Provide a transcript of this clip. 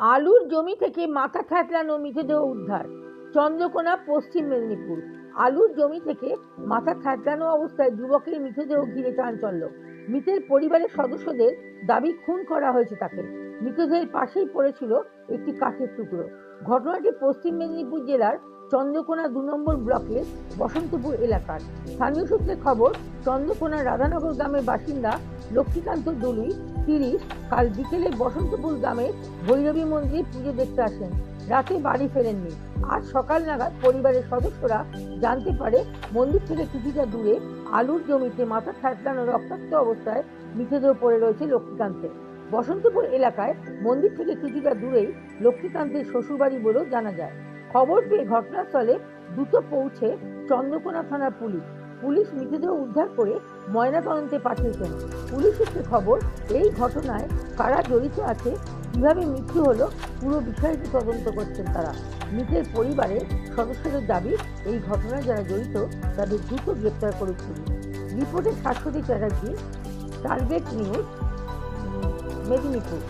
আলুর জমি থেকে মাথা থ্যাতলানো মৃতদেহ উদ্ধার। চন্দ্রকোনা, পশ্চিম মেদিনীপুর। আলুর জমি থেকে মাথা থ্যাতলানো অবস্থায় যুবকের মৃতদেহ ঘিরে চাঞ্চল্য। মৃতের পরিবারের সদস্যদের দাবি খুন করা হয়েছে তাকে। মৃতদেহের পাশেই পড়েছিল একটি কাঠের টুকরো। ঘটনাটি পশ্চিম মেদিনীপুর জেলার চন্দ্রকোনা 2 নম্বর ব্লকের বসন্তপুর এলাকার। স্থানীয় সূত্রে খবর, চন্দ্রকোনার রাধানগর গ্রামের বাসিন্দা লক্ষ্মীকান্ত দলুই 30 কাল বিকেলে বসন্তপুর গ্রামে ভৈরবী মন্দিরে পুজো দেখতে আসেন। রাতে বাড়ি ফেরেননি। আজ সকাল নাগাদ পরিবারের সদস্যরা জানতে পারে মন্দির থেকে কিছুটা দূরে আলুর জমিতে মাথা থ্যাতলানো রক্তাক্ত অবস্থায় মৃতদেহ পড়ে রয়েছে লক্ষ্মীকান্তের। বসন্তপুর এলাকায় মন্দির থেকে কিছুটা দূরেই লক্ষ্মীকান্তের শ্বশুরবাড়ি বলেও জানা যায়। খবর পেয়ে ঘটনাস্থলে দ্রুত পৌঁছে চন্দ্রকোনা থানার পুলিশ মৃতদেহ উদ্ধার করে ময়নাতদন্তে পাঠিয়েছেন। পুলিশ সূত্রে খবর, এই ঘটনায় কারা জড়িত আছে, কিভাবে মৃত্যু হলো, পুরো বিষয়টি তদন্ত করছেন তারা। মৃতের পরিবারের সদস্যদের দাবি, এই ঘটনায় যারা জড়িত তাদের দ্রুত গ্রেপ্তার করুক পুলিশ। রিপোর্টে শাশ্বতী চ্যাটার্জি, টার্গেট নিউজ, মেদিনীপুর।